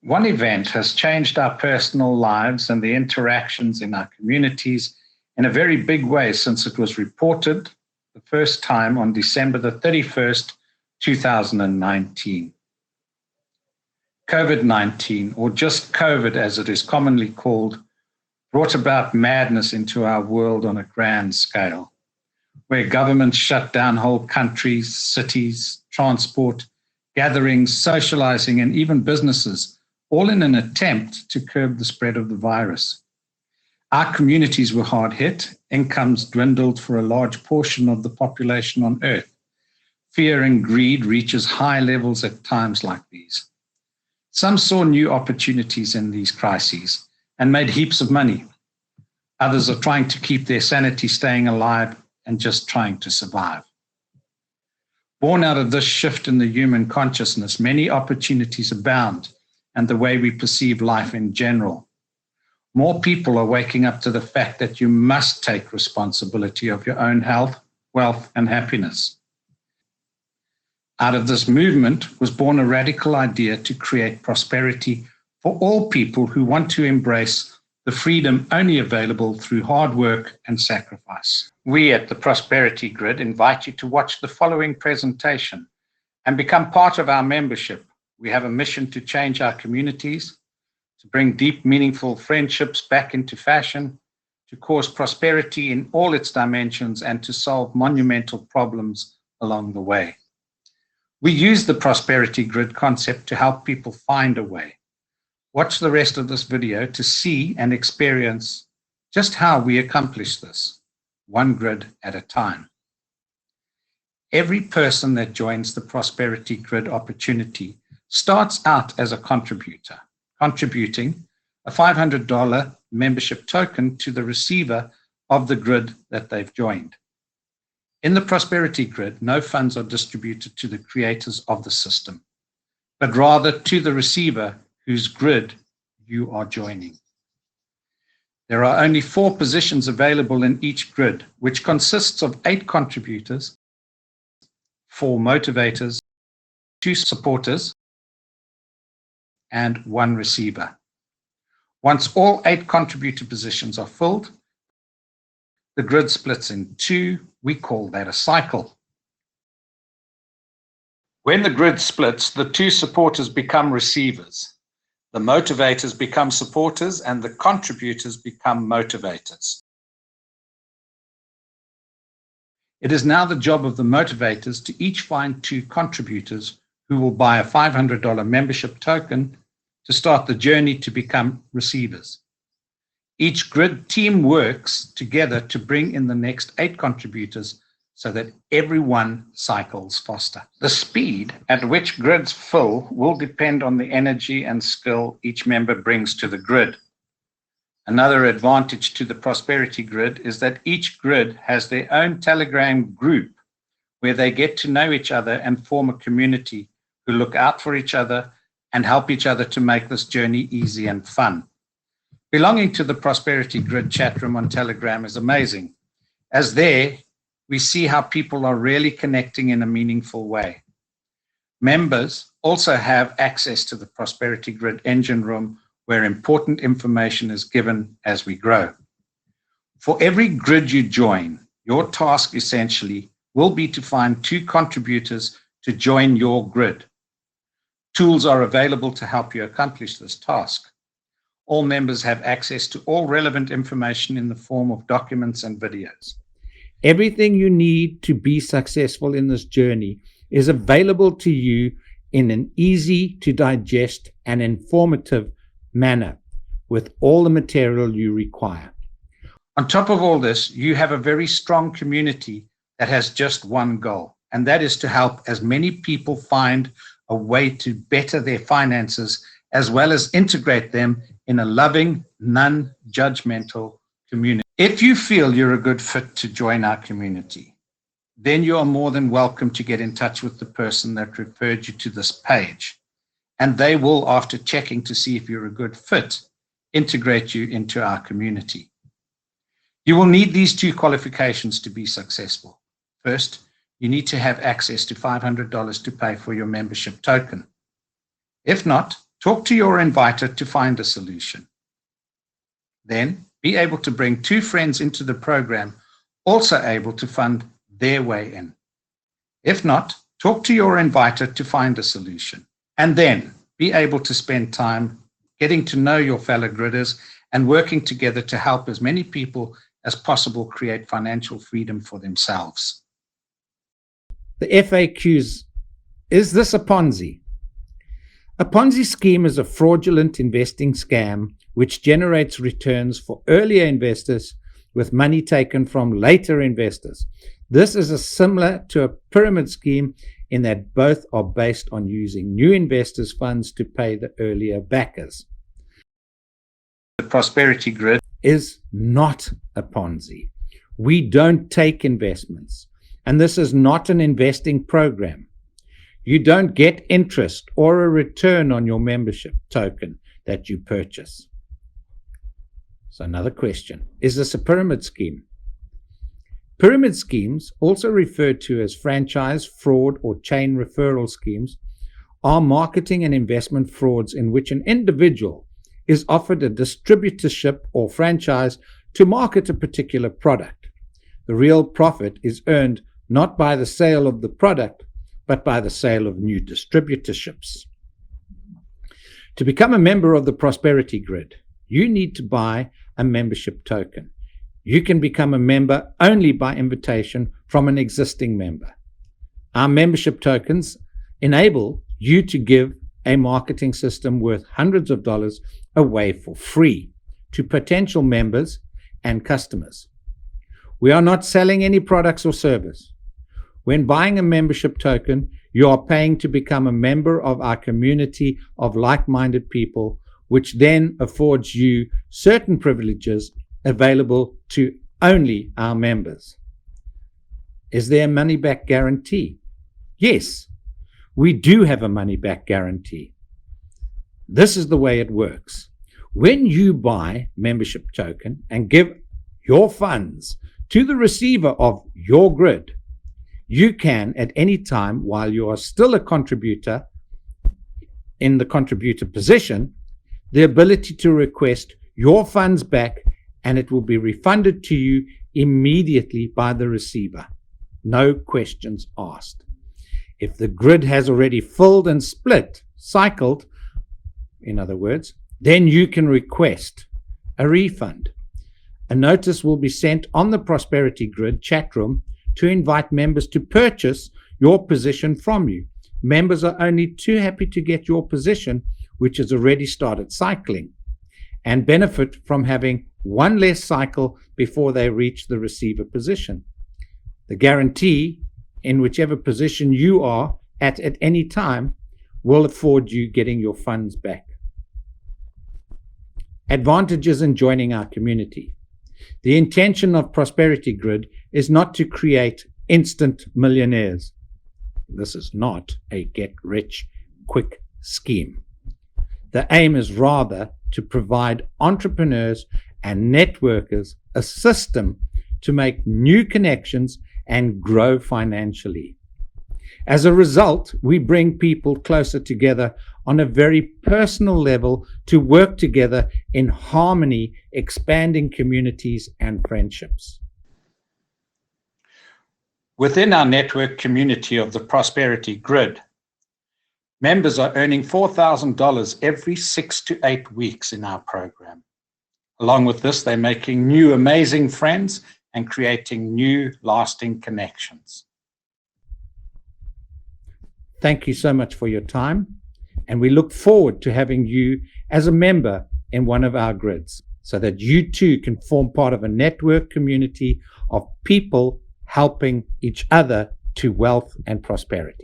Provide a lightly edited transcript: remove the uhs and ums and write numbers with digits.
One event has changed our personal lives and the interactions in our communities in a very big way since it was reported the first time on December the 31st, 2019. COVID-19, or just COVID as it is commonly called, brought about madness into our world on a grand scale, where governments shut down whole countries, cities, transport, gatherings, socializing, and even businesses, all in an attempt to curb the spread of the virus. Our communities were hard hit, incomes dwindled for a large portion of the population on Earth. Fear and greed reaches high levels at times like these. Some saw new opportunities in these crises and made heaps of money. Others are trying to keep their sanity, staying alive and just trying to survive. Born out of this shift in the human consciousness, many opportunities abound and the way we perceive life in general. More people are waking up to the fact that you must take responsibility of your own health, wealth, and happiness. Out of this movement was born a radical idea to create prosperity for all people who want to embrace the freedom only available through hard work and sacrifice. We at the Prosperity Grid invite you to watch the following presentation and become part of our membership. We have a mission to change our communities, to bring deep, meaningful friendships back into fashion, to cause prosperity in all its dimensions, and to solve monumental problems along the way. We use the Prosperity Grid concept to help people find a way. Watch the rest of this video to see and experience just how we accomplish this, one grid at a time. Every person that joins the Prosperity Grid opportunity starts out as a contributor, contributing a $500 membership token to the receiver of the grid that they've joined. In the Prosperity Grid, no funds are distributed to the creators of the system, but rather to the receiver whose grid you are joining. There are only 4 positions available in each grid, which consists of 8 contributors, 4 motivators, 2 supporters, and 1 receiver. Once all 8 contributor positions are filled, the grid splits in 2. We call that a cycle. When the grid splits, the 2 supporters become receivers. The motivators become supporters, and the contributors become motivators. It is now the job of the motivators to each find 2 contributors who will buy a $500 membership token to start the journey to become receivers. Each grid team works together to bring in the next 8 contributors so that everyone cycles faster. The speed at which grids fill will depend on the energy and skill each member brings to the grid. Another advantage to the Prosperity Grid is that each grid has their own Telegram group where they get to know each other and form a community who look out for each other and help each other to make this journey easy and fun. Belonging to the Prosperity Grid chat room on Telegram is amazing, as there we see how people are really connecting in a meaningful way. Members also have access to the Prosperity Grid engine room where important information is given as we grow. For every grid you join, your task essentially will be to find 2 contributors to join your grid. Tools are available to help you accomplish this task. All members have access to all relevant information in the form of documents and videos. Everything you need to be successful in this journey is available to you in an easy to digest and informative manner with all the material you require. On top of all this, you have a very strong community that has just one goal, and that is to help as many people find a way to better their finances as well as integrate them in a loving, non-judgmental community. If you feel you're a good fit to join our community, then you are more than welcome to get in touch with the person that referred you to this page. And they will, after checking to see if you're a good fit, integrate you into our community. You will need these 2 qualifications to be successful. First, you need to have access to $500 to pay for your membership token. If not, Talk to your inviter to find a solution. Then be able to bring 2 friends into the program, also able to fund their way in. If not, talk to your inviter to find a solution. And then be able to spend time getting to know your fellow gridders and working together to help as many people as possible create financial freedom for themselves. The FAQs. Is this a Ponzi? A Ponzi scheme is a fraudulent investing scam which generates returns for earlier investors with money taken from later investors. This is similar to a pyramid scheme in that both are based on using new investors' funds to pay the earlier backers. The prosperity grid is not a Ponzi. We don't take investments, and this is not an investing program. You don't get interest or a return on your membership token that you purchase. So another question, is this a pyramid scheme? Pyramid schemes, also referred to as franchise, fraud, or chain referral schemes, are marketing and investment frauds in which an individual is offered a distributorship or franchise to market a particular product. The real profit is earned not by the sale of the product, but by the sale of new distributorships. To become a member of the Prosperity Grid, you need to buy a membership token. You can become a member only by invitation from an existing member. Our membership tokens enable you to give a marketing system worth hundreds of dollars away for free to potential members and customers. We are not selling any products or service. When buying a membership token, you are paying to become a member of our community of like-minded people, which then affords you certain privileges available to only our members. Is there a money-back guarantee? Yes, we do have a money-back guarantee. This is the way it works. When you buy membership token and give your funds to the receiver of your grid, you can at any time while you are still a contributor in the contributor position, the ability to request your funds back, and it will be refunded to you immediately by the receiver. No questions asked. If the grid has already filled and cycled, in other words, then you can request a refund. A notice will be sent on the Prosperity Grid chat room to invite members to purchase your position from you. Members are only too happy to get your position, which has already started cycling, and benefit from having one less cycle before they reach the receiver position. The guarantee in whichever position you are at any time will afford you getting your funds back. Advantages in joining our community. The intention of Prosperity Grid is not to create instant millionaires. This is not a get-rich-quick scheme. The aim is rather to provide entrepreneurs and networkers a system to make new connections and grow financially. As a result, we bring people closer together on a very personal level to work together in harmony, expanding communities and friendships. Within our network community of the Prosperity Grid, members are earning $4,000 every 6 to 8 weeks in our program. Along with this, they're making new amazing friends and creating new lasting connections. Thank you so much for your time, and we look forward to having you as a member in one of our grids so that you too can form part of a network community of people helping each other to wealth and prosperity.